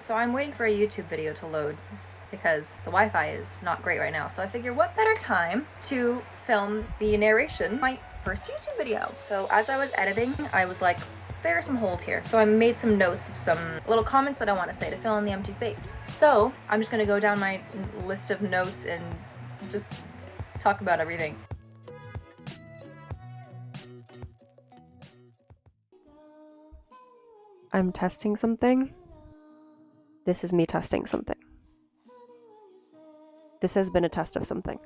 So I'm waiting for a YouTube video to load because the Wi-Fi is not great right now. So I figure what better time to film the narration of my first YouTube video. So as I was editing, I was like, there are some holes here. So I made some notes of some little comments that I want to say to fill in the empty space. So I'm just gonna go down my list of notes and just talk about everything. I'm testing something. This is me testing something. This has been a test of something.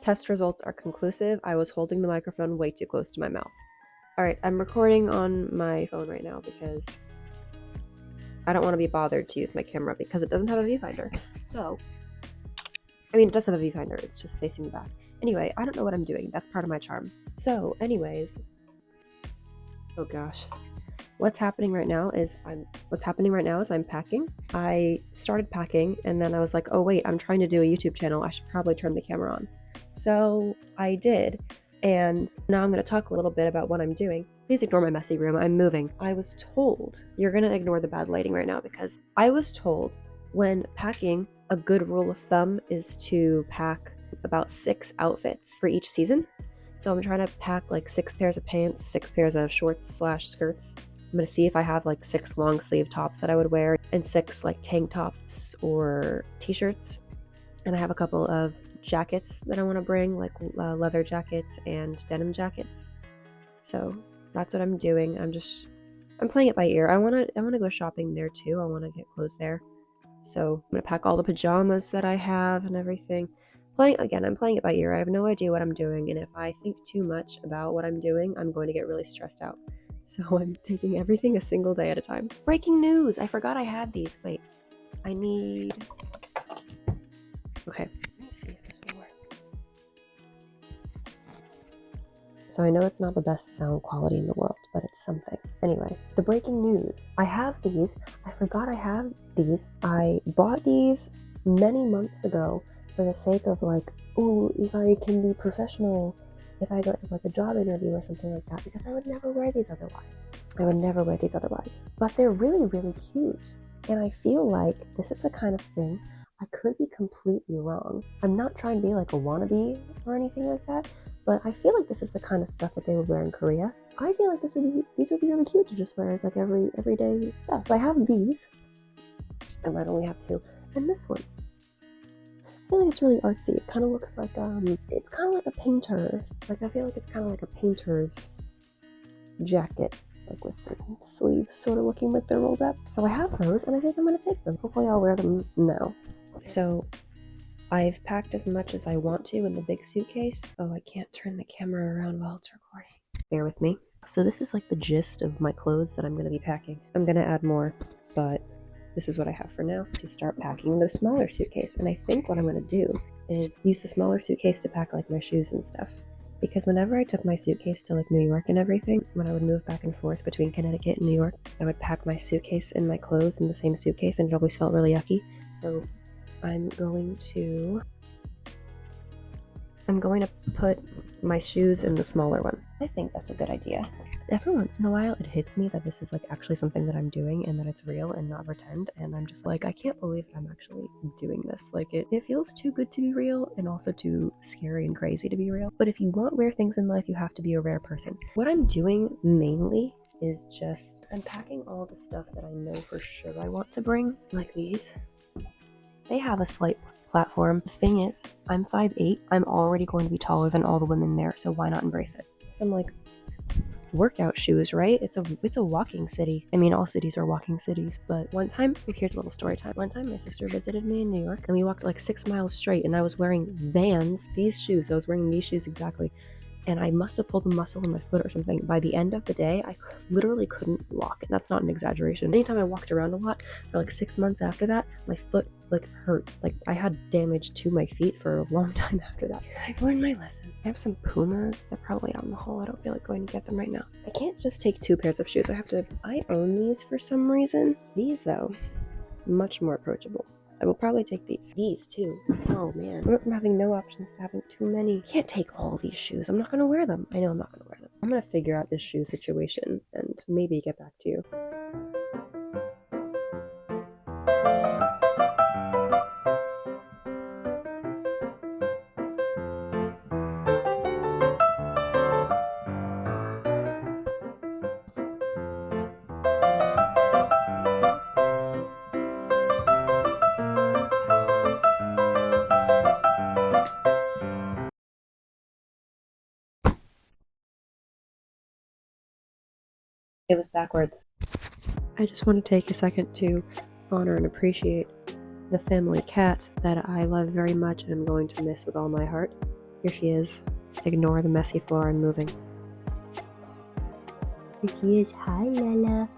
Test results are conclusive. I was holding the microphone way too close to my mouth. Alright, I'm recording on my phone right now because I don't want to be bothered to use my camera because it doesn't have a viewfinder. So, I mean, it does have a viewfinder, it's just facing back. Anyway, I don't know what I'm doing. That's part of my charm. So, anyways, oh gosh. What's happening right now is I'm packing. I started packing and then I was like, oh wait, I'm trying to do a YouTube channel. I should probably turn the camera on. So I did. And now I'm going to talk a little bit about what I'm doing. Please ignore my messy room. I'm moving. I was told, you're going to ignore the bad lighting right now because I was told when packing, a good rule of thumb is to pack about 6 outfits for each season. So I'm trying to pack like 6 pairs of pants, 6 pairs of shorts/skirts. I'm gonna see if I have like 6 long sleeve tops that I would wear and 6 like tank tops or t-shirts. And I have a couple of jackets that I want to bring, like leather jackets and denim jackets. So that's what I'm doing. I'm playing it by ear. I wanna go shopping there too. I wanna get clothes there. So I'm gonna pack all the pajamas that I have and everything. I'm playing it by ear. I have no idea what I'm doing, and if I think too much about what I'm doing, I'm going to get really stressed out. So I'm taking everything a single day at a time. Breaking news! I forgot I had these. Wait. I need... Okay. Let me see if this will work. So I know it's not the best sound quality in the world, but it's something. Anyway, the breaking news. I have these. I forgot I have these. I bought these many months ago for the sake of like, ooh, if I can be professional, if I go to like a job interview or something like that, because I would never wear these otherwise. But they're really, really cute. And I feel like this is the kind of thing, I could be completely wrong. I'm not trying to be like a wannabe or anything like that, but I feel like this is the kind of stuff that they would wear in Korea. I feel like these would be really cute to just wear as like everyday stuff. So I have these. I might only have 2. And this one. I feel like it's really artsy. It kind of looks like, it's kind of like a painter. Like, I feel like it's kind of like a painter's jacket, like with the sleeves sort of looking like they're rolled up. So I have those, and I think I'm going to take them. Hopefully I'll wear them now. So I've packed as much as I want to in the big suitcase. Oh, I can't turn the camera around while it's recording. Bear with me. So this is like the gist of my clothes that I'm going to be packing. I'm going to add more, but this is what I have for now to start packing the smaller suitcase. And I think what I'm going to do is use the smaller suitcase to pack like my shoes and stuff. Because whenever I took my suitcase to like New York and everything, when I would move back and forth between Connecticut and New York, I would pack my suitcase and my clothes in the same suitcase, and it always felt really yucky. So I'm going to put my shoes in the smaller one. I think that's a good idea. Every once in a while, it hits me that this is like actually something that I'm doing and that it's real and not pretend. And I'm just like, I can't believe I'm actually doing this. Like it feels too good to be real and also too scary and crazy to be real. But if you want rare things in life, you have to be a rare person. What I'm doing mainly is just, I'm packing all the stuff that I know for sure I want to bring, like these. They have a slight platform. The thing is, I'm 5'8". I'm already going to be taller than all the women there, so why not embrace it? Some like workout shoes, right? It's a walking city. I mean, all cities are walking cities, but one time, here's a little story time. One time my sister visited me in New York and we walked like 6 miles straight and I was wearing Vans, these shoes. I was wearing these shoes exactly. And I must have pulled a muscle in my foot or something. By the end of the day, I literally couldn't walk. And that's not an exaggeration. Anytime I walked around a lot, for like 6 months after that, my foot like hurt. Like I had damage to my feet for a long time after that. I've learned my lesson. I have some Pumas. They're probably out in the hall. I don't feel like going to get them right now. I can't just take 2 pairs of shoes. I own these for some reason. These though, much more approachable. I will probably take these. These too. Oh man. I went from having no options to having too many. I can't take all these shoes. I'm not gonna wear them. I know I'm not gonna wear them. I'm gonna figure out this shoe situation and maybe get back to you. It was backwards. I just want to take a second to honor and appreciate the family cat that I love very much and I'm going to miss with all my heart. Here she is. Ignore the messy floor and moving. Here she is. Hi, Lala.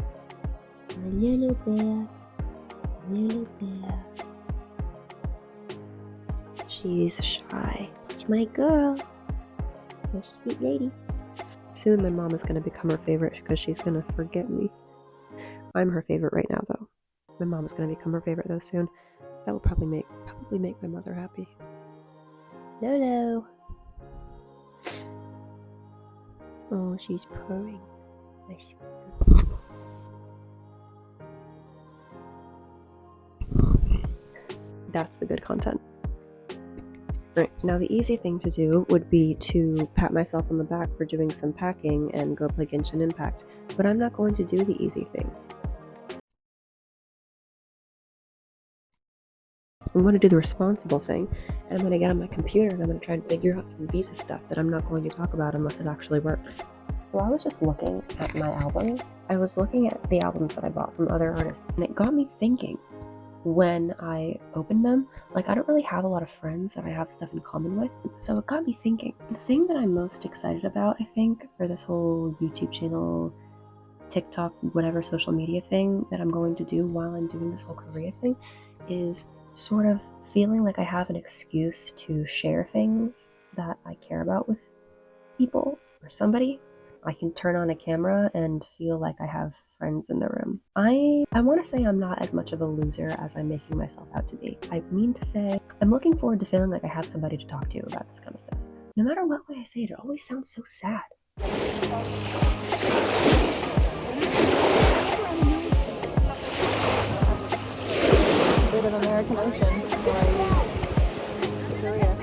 My little bear. Little bear. She's shy. It's my girl. My sweet lady. Soon my mom is going to become her favorite because she's going to forget me. I'm her favorite right now, though. My mom is going to become her favorite, though, soon. That will probably make my mother happy. Lolo. Oh, she's purring. My sweet girl. That's the good content. Right, now the easy thing to do would be to pat myself on the back for doing some packing and go play Genshin Impact, but I'm not going to do the easy thing. I'm going to do the responsible thing, and I'm going to get on my computer and I'm going to try and figure out some visa stuff that I'm not going to talk about unless it actually works. So I was just looking at my albums. I was looking at the albums that I bought from other artists, and it got me thinking when I opened them. Like, I don't really have a lot of friends that I have stuff in common with, so it got me thinking. The thing that I'm most excited about, I think, for this whole YouTube channel, TikTok, whatever social media thing that I'm going to do while I'm doing this whole Korea thing is sort of feeling like I have an excuse to share things that I care about with people or somebody. I can turn on a camera and feel like I have friends in the room. I want to say I'm not as much of a loser as I'm making myself out to be. I mean to say I'm looking forward to feeling like I have somebody to talk to about this kind of stuff. No matter what way I say it, it always sounds so sad. Bit of American Ocean before I leave to Korea.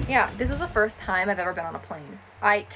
Yeah, this was the first time I've ever been on a plane. I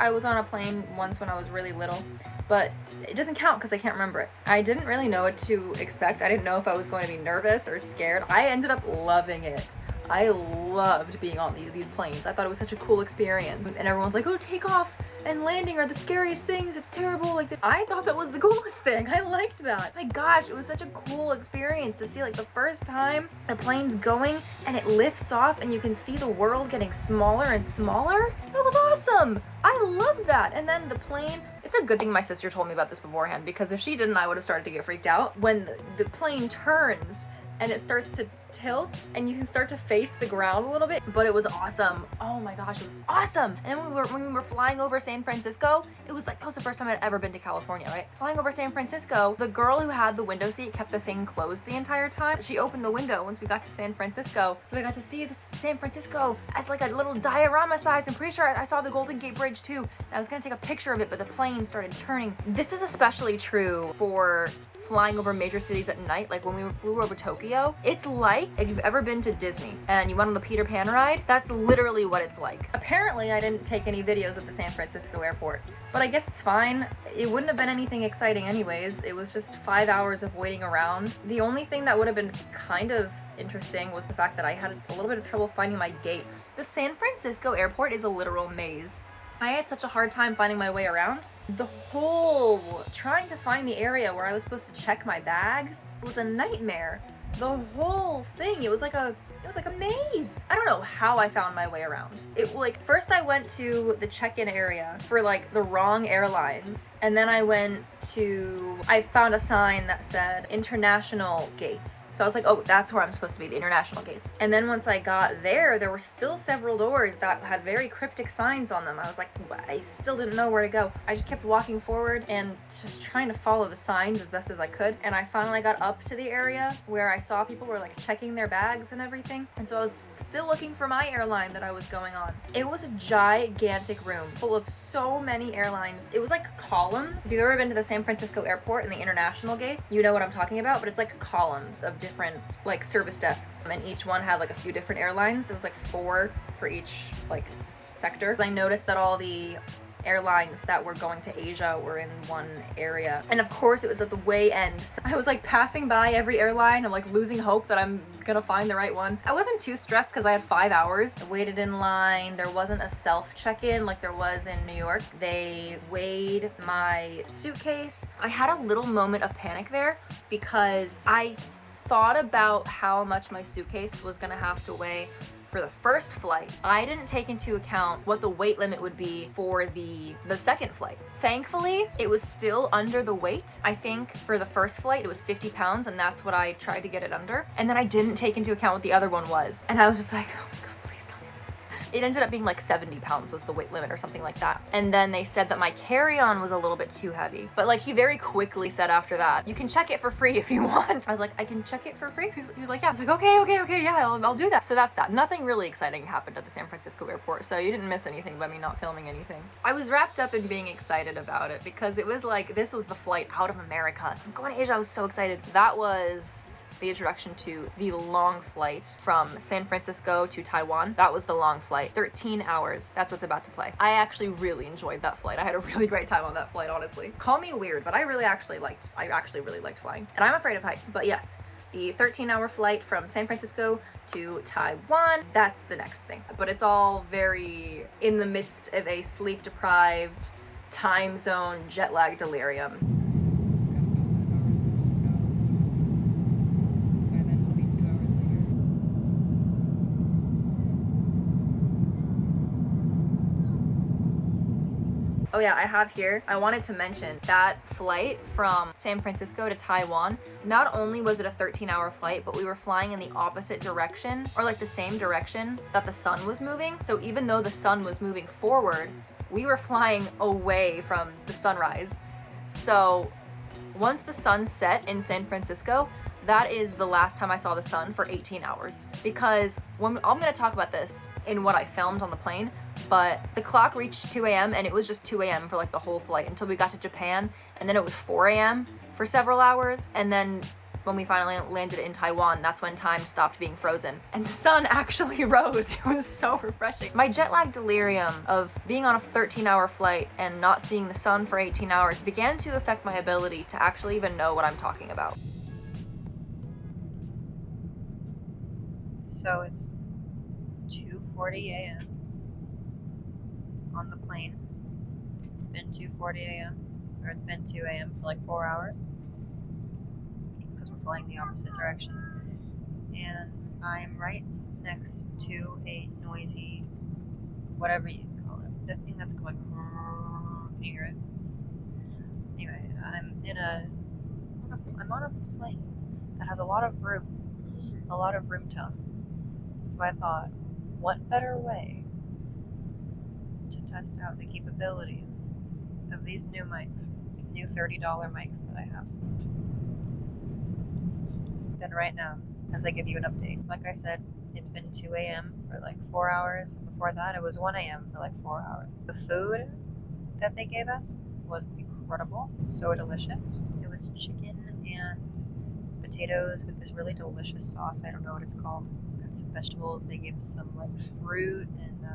was on a plane once when I was really little, but it doesn't count because I can't remember it. I didn't really know what to expect. I didn't know if I was going to be nervous or scared. I ended up loving it. I loved being on these planes. I thought it was such a cool experience. And everyone's like, oh, takeoff and landing are the scariest things. It's terrible. Like, I thought that was the coolest thing. I liked that. My gosh, it was such a cool experience to see, like, the first time the plane's going and it lifts off and you can see the world getting smaller and smaller. That was awesome. I loved that. And then the plane, it's a good thing my sister told me about this beforehand, because if she didn't, I would have started to get freaked out. When the plane turns and it starts to tilt and you can start to face the ground a little bit, but it was awesome. Oh my gosh, it was awesome. And then when we were flying over San Francisco, it was like, that was the first time I'd ever been to California, right? Flying over San Francisco, the girl who had the window seat kept the thing closed the entire time. She opened the window once we got to San Francisco, so we got to see the San Francisco as like a little diorama size. I'm pretty sure I saw the Golden Gate Bridge too. And I was gonna take a picture of it, but the plane started turning. This is especially true for flying over major cities at night. Like when we flew over Tokyo, it's like if you've ever been to Disney and you went on the Peter Pan ride, that's literally what it's like. Apparently I didn't take any videos of the San Francisco airport, but I guess it's fine. It wouldn't have been anything exciting anyways. It was just 5 hours of waiting around. The only thing that would have been kind of interesting was the fact that I had a little bit of trouble finding my gate. The San Francisco airport is a literal maze. I had such a hard time finding my way around. The whole trying to find the area where I was supposed to check my bags was a nightmare. The whole thing, it was like a It was like a maze. I don't know how I found my way around. It like, first I went to the check-in area for like the wrong airlines. And then I found a sign that said international gates. So I was like, oh, that's where I'm supposed to be, the international gates. And then once I got there were still several doors that had very cryptic signs on them. I was like, I still didn't know where to go. I just kept walking forward and just trying to follow the signs as best as I could. And I finally got up to the area where I saw people were like checking their bags and everything. And so I was still looking for my airline that I was going on. It was a gigantic room full of so many airlines. It was like columns. If you've ever been to the San Francisco Airport and the international gates, you know what I'm talking about, but it's like columns of different like service desks, and each one had like a few different airlines. It was like 4 for each like sector. I noticed that all the airlines that were going to Asia were in one area, and of course it was at the way end. So I was like passing by every airline. I'm like losing hope that I'm gonna find the right one. I wasn't too stressed because I had 5 hours. I waited in line. There wasn't a self check-in like there was in New York. They weighed my suitcase. I had a little moment of panic there because I thought about how much my suitcase was gonna have to weigh for the first flight. I didn't take into account what the weight limit would be for the second flight. Thankfully, it was still under the weight. I think for the first flight, it was 50 pounds, and that's what I tried to get it under. And then I didn't take into account what the other one was. And I was just like, oh my God, please tell me. It ended up being like 70 pounds was the weight limit or something like that. And then they said that my carry-on was a little bit too heavy. But like he very quickly said after that, you can check it for free if you want. I was like, I can check it for free? He was like, yeah. I was like, okay, yeah, I'll do that. So that's that. Nothing really exciting happened at the San Francisco airport, so you didn't miss anything by me not filming anything. I was wrapped up in being excited about it because it was like, this was the flight out of America. I'm going to Asia, I was so excited. That was the introduction to the long flight from San Francisco to Taiwan. That was the long flight, 13 hours. That's what's about to play. I actually really enjoyed that flight. I had a really great time on that flight, honestly. Call me weird, but I actually really liked flying. And I'm afraid of heights, but yes, the 13-hour flight from San Francisco to Taiwan, that's the next thing. But it's all very in the midst of a sleep-deprived, time zone, jet lag delirium. Oh yeah, I have here, I wanted to mention that flight from San Francisco to Taiwan, not only was it a 13-hour flight, but we were flying in the opposite direction, or like the same direction that the sun was moving. So even though the sun was moving forward, we were flying away from the sunrise. So once the sun set in San Francisco, that is the last time I saw the sun for 18 hours. Because I'm gonna talk about this in what I filmed on the plane, but the clock reached 2 a.m. and it was just 2 a.m. for like the whole flight until we got to Japan, and then it was 4 a.m. for several hours, and then when we finally landed in Taiwan, that's when time stopped being frozen and the sun actually rose. It was so refreshing. My jet lag delirium of being on a 13-hour flight and not seeing the sun for 18 hours began to affect my ability to actually even know what I'm talking about. So it's 2:40 a.m. on the plane. It's been 2:40 a.m. or it's been 2 a.m. for like 4 hours because we're flying the opposite direction. And I'm right next to a noisy, whatever you call it, the thing that's going. Can you hear it? Anyway, I'm on a plane that has a lot of room tone. So I thought, what better way to test out the capabilities of these new mics, these new $30 mics that I have, than right now, as I give you an update. Like I said, it's been 2 a.m. for like 4 hours. Before that, it was 1 a.m. for like 4 hours. The food that they gave us was incredible, so delicious. It was chicken and potatoes with this really delicious sauce. I don't know what it's called. Some vegetables. They gave us some like fruit and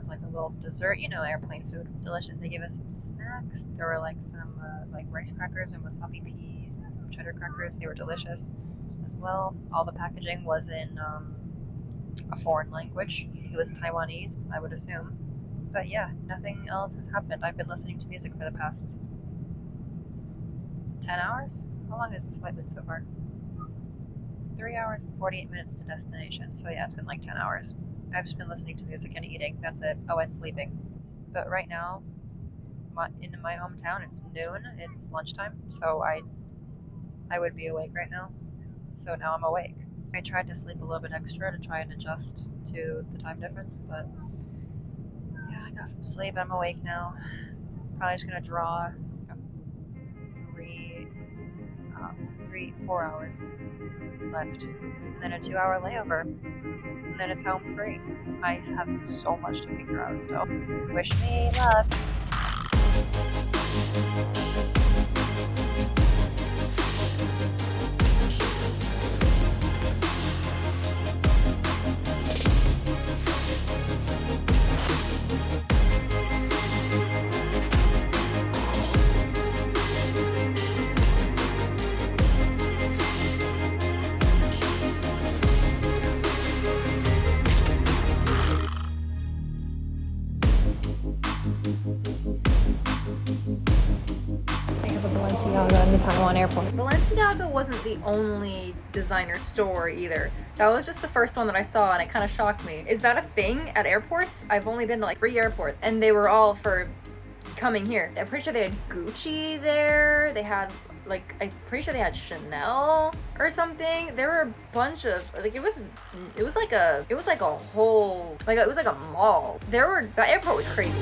like a little dessert. You know, airplane food. It's delicious. They gave us some snacks. There were like some like rice crackers and wasabi peas and some cheddar crackers. They were delicious as well. All the packaging was in a foreign language. It was Taiwanese, I would assume. But yeah, nothing else has happened. I've been listening to music for the past 10 hours. How long has this flight been so far? 3 hours and 48 minutes to destination. So yeah, it's been like 10 hours. I've just been listening to music and eating. That's it. Oh, and sleeping. But right now, in my hometown, it's noon. It's lunchtime. So I would be awake right now. So now I'm awake. I tried to sleep a little bit extra to try and adjust to the time difference, but yeah, I got some sleep. I'm awake now. Probably just gonna draw 4 hours left, and then a 2-hour layover, and then it's home free. I have so much to figure out still. Wish me luck. They have a Balenciaga in the Taiwan airport. Balenciaga wasn't the only designer store either. That was just the first one that I saw, and it kind of shocked me. Is that a thing at airports? I've only been to like 3 airports, and they were all for coming here. I'm pretty sure they had Gucci there. They had like, I'm pretty sure they had Chanel or something. There were a bunch of like, it was like a whole, like it was like a mall. That airport was crazy.